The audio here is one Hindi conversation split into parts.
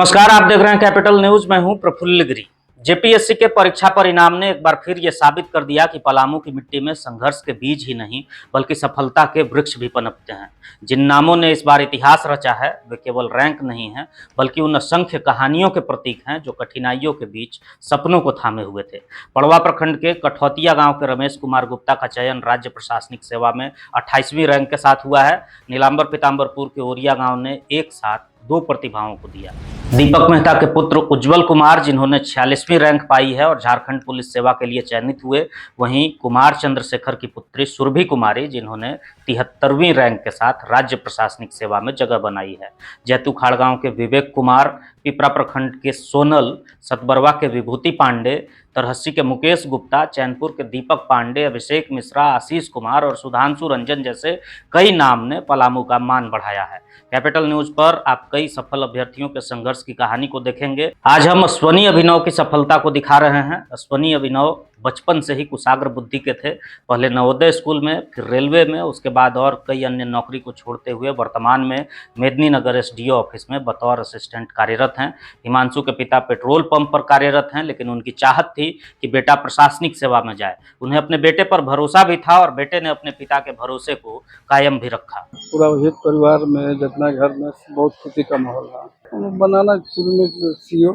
नमस्कार, आप देख रहे हैं कैपिटल न्यूज। मैं हूं प्रफुल्ल गिरी। जेपीएससी के परीक्षा परिणाम ने एक बार फिर ये साबित कर दिया कि पलामू की मिट्टी में संघर्ष के बीज ही नहीं बल्कि सफलता के वृक्ष भी पनपते हैं। जिन नामों ने इस बार इतिहास रचा है वे केवल रैंक नहीं है बल्कि उन असंख्य कहानियों के प्रतीक हैं जो कठिनाइयों के बीच सपनों को थामे हुए थे। पड़वा प्रखंड के कठौतिया गांव के रमेश कुमार गुप्ता का चयन राज्य प्रशासनिक सेवा में 28वीं रैंक के साथ हुआ है। नीलांबर पीताम्बरपुर के ओरिया गांव ने एक साथ 2 प्रतिभाओं को दिया। दीपक मेहता के पुत्र उज्जवल कुमार जिन्होंने 46वीं रैंक पाई है और झारखंड पुलिस सेवा के लिए चयनित हुए, वहीं कुमार चंद्रशेखर की पुत्री सुरभि कुमारी जिन्होंने 73वीं रैंक के साथ राज्य प्रशासनिक सेवा में जगह बनाई है। जैतू खाड़गांव के विवेक कुमार, पिपरा प्रखंड के सोनल, सतबरवा के विभूति पांडे, तरहस्सी के मुकेश गुप्ता, चैनपुर के दीपक पांडे, अभिषेक मिश्रा, आशीष कुमार और सुधांशु रंजन जैसे कई नाम ने पलामू का मान बढ़ाया है। कैपिटल न्यूज पर आप कई सफल अभ्यर्थियों के संघर्ष की कहानी को देखेंगे। आज हम अश्वनी अभिनव की सफलता को दिखा रहे हैं। अश्वनी अभिनव बचपन से ही कुशाग्र बुद्धि के थे। पहले नवोदय स्कूल में, फिर रेलवे में, उसके बाद और कई अन्य नौकरी को छोड़ते हुए वर्तमान में मेदिनीनगर एसडीओ ऑफिस में बतौर असिस्टेंट कार्यरत हैं। हिमांशु के पिता पेट्रोल पंप पर कार्यरत हैं, लेकिन उनकी चाहत थी कि बेटा प्रशासनिक सेवा में जाए। उन्हें अपने बेटे पर भरोसा भी था और बेटे ने अपने पिता के भरोसे को कायम भी रखा। पूरा हित परिवार में जितना घर में बहुत खुशी का माहौल रहा। बनाना शुरू में सीओ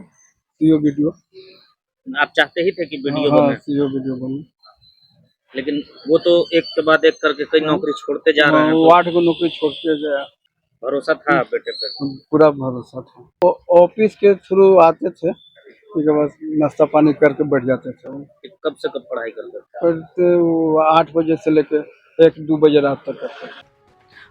वीडियो। आप चाहते ही थे कि वीडियो हाँ, बने, सीओ वीडियो बने, लेकिन वो तो एक के बाद एक करके कई नौकरी छोड़ते जा रहे हैं। वो 8 को नौकरी छोड़ते गया। भरोसा था बेटे पे? पूरा भरोसा था। वो ऑफिस के थ्रू आते थे, उसके बाद नाश्ता पानी करके बैठ जाते थे। कब से कब पढ़ाई करते थे? करते वो 8 बजे से लेकर 1-2 बजे रात तक करते थे।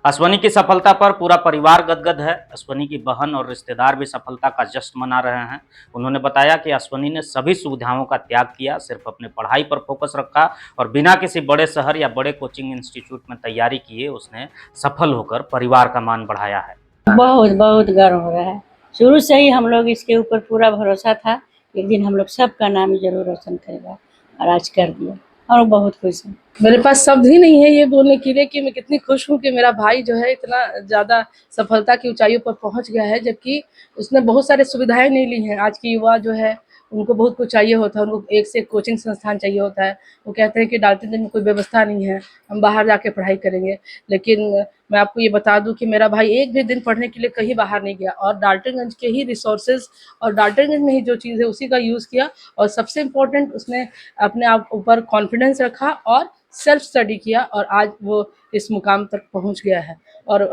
अश्वनी की सफलता पर पूरा परिवार गदगद है। अश्वनी की बहन और रिश्तेदार भी सफलता का जश्न मना रहे हैं। उन्होंने बताया कि अश्वनी ने सभी सुविधाओं का त्याग किया, सिर्फ अपने पढ़ाई पर फोकस रखा और बिना किसी बड़े शहर या बड़े कोचिंग इंस्टीट्यूट में तैयारी किए उसने सफल होकर परिवार का मान बढ़ाया है। बहुत बहुत गर्व हो रहा है। शुरू से ही हम लोग इसके ऊपर पूरा भरोसा था, एक दिन हम लोग सबका नाम जरूर रोशन करेगा और आज कर दिया और बहुत खुश हूँ। मेरे पास शब्द ही नहीं है ये बोलने के लिए कि मैं कितनी खुश हूँ कि मेरा भाई जो है इतना ज़्यादा सफलता की ऊंचाइयों पर पहुँच गया है, जबकि उसने बहुत सारे सुविधाएं नहीं ली हैं। आज की युवा जो है उनको बहुत कुछ चाहिए होता है, उनको एक से एक कोचिंग संस्थान चाहिए होता है। वो कहते हैं कि डाल्टनगंज में कोई व्यवस्था नहीं है, हम बाहर जाके पढ़ाई करेंगे। लेकिन मैं आपको ये बता दूं कि मेरा भाई एक भी दिन पढ़ने के लिए कहीं बाहर नहीं गया और डाल्टनगंज के ही रिसोर्सेज और डाल्टनगंज में ही जो चीज़ है उसी का यूज़ किया। और सबसे इम्पोर्टेंट, उसने अपने आप ऊपर कॉन्फिडेंस रखा और सेल्फ स्टडी किया और आज वो इस मुकाम तक पहुंच गया है। और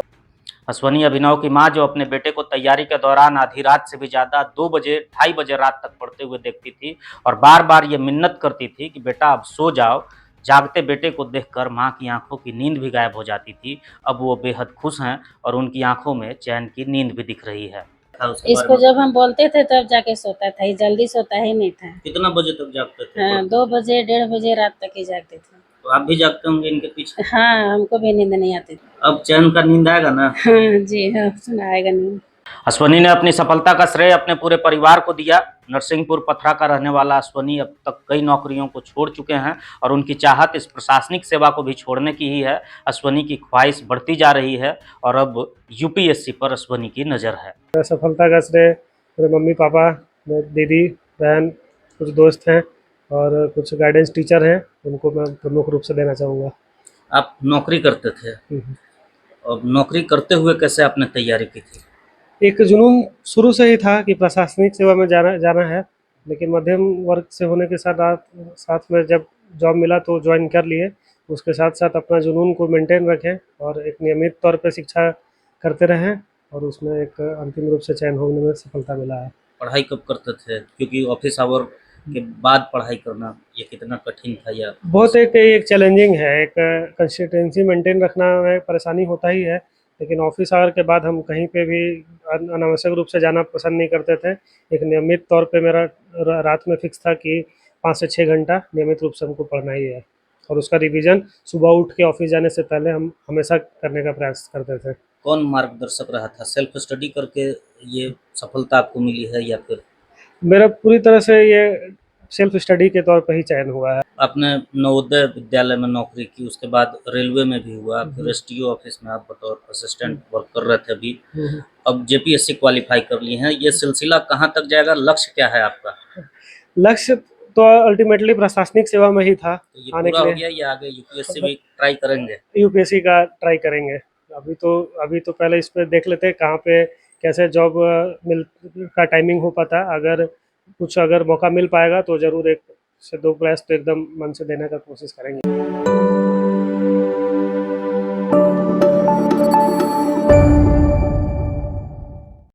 अश्वनी अभिनव की मां जो अपने बेटे को तैयारी के दौरान आधी रात से भी ज्यादा 2 बजे 2:30 बजे रात तक पढ़ते हुए देखती थी और बार बार ये मिन्नत करती थी कि बेटा अब सो जाओ। जागते बेटे को देखकर मां की आंखों की नींद भी गायब हो जाती थी। अब वो बेहद खुश हैं और उनकी आंखों में चैन की नींद भी दिख रही है। इसको जब हम बोलते थे तब जाके सोता था, ये जल्दी सोता ही नहीं था। कितना बजे तक जागते थे? हाँ, 2 बजे 1:30 बजे रात तक ही जागते थे। तो आप भी जागते होंगे इनके पीछे? हाँ, हमको भी नींद नहीं आती थी। अब चैन का नींद आएगा ना? हाँ जी, हाँ, सुनाएगा नींद। अश्वनी ने अपनी सफलता का श्रेय अपने पूरे परिवार को दिया। नरसिंहपुर पथरा का रहने वाला अश्वनी अब तक कई नौकरियों को छोड़ चुके हैं और उनकी चाहत इस प्रशासनिक सेवा को भी छोड़ने की ही है। अश्वनी की ख्वाहिश बढ़ती जा रही है और अब यूपीएससी पर अश्वनी की नज़र है। सफलता का श्रेय मेरे मम्मी पापा, मेरी दीदी बहन, कुछ दोस्त हैं और कुछ गाइडेंस टीचर हैं, उनको मैं प्रमुख रूप से देना चाहूँगा। आप नौकरी करते थे और नौकरी करते हुए कैसे आपने तैयारी की थी? एक जुनून शुरू से ही था कि प्रशासनिक सेवा में जाना है, लेकिन मध्यम वर्ग से होने के साथ में जब जॉब मिला तो ज्वाइन कर लिए। उसके साथ साथ अपना जुनून को मेंटेन रखें और एक नियमित तौर पे शिक्षा करते रहें और उसमें एक अंतिम रूप से चयन होने में सफलता मिला है। पढ़ाई कब करते थे, क्योंकि ऑफिस आवर के बाद पढ़ाई करना ये कितना कठिन था? या बहुत एक चैलेंजिंग है, एक कंसिस्टेंसी मेंटेन रखना में परेशानी होता ही है, लेकिन ऑफिस आवर के बाद हम कहीं पे भी अनावश्यक रूप से जाना पसंद नहीं करते थे। एक नियमित तौर पे मेरा रात में फिक्स था कि 5 से 6 घंटा नियमित रूप से हमको पढ़ना ही है और उसका रिवीजन सुबह उठ के ऑफिस जाने से पहले हम हमेशा करने का प्रयास करते थे। कौन मार्गदर्शक रहा था? सेल्फ स्टडी करके ये सफलता आपको मिली है या फिर? मेरा पूरी तरह से ये सेल्फ स्टडी के तौर पर ही चयन हुआ है। आपने नवोदय विद्यालय में नौकरी की, उसके बाद रेलवे में भी हुआ, फिर एसटीओ ऑफिस में आप बतौर असिस्टेंट वर्क कर रहे थे अभी, अब जेपीएससी क्वालिफाई कर लिए हैं। ये सिलसिला कहाँ तक जाएगा, लक्ष्य क्या है आपका? लक्ष्य तो अल्टीमेटली प्रशासनिक सेवा में ही था। तो ये आने पूरा के हो लिए गया या आगे यूपीएससी भी ट्राई करेंगे? यूपीएससी का ट्राई करेंगे। अभी तो पहले इस पे देख लेते हैं कहाँ पे कैसे जॉब मिल का टाइमिंग हो पाता। अगर मौका मिल पाएगा तो ज़रूर 1 से 2 प्रयास तो एकदम मन से देने का कोशिश करेंगे।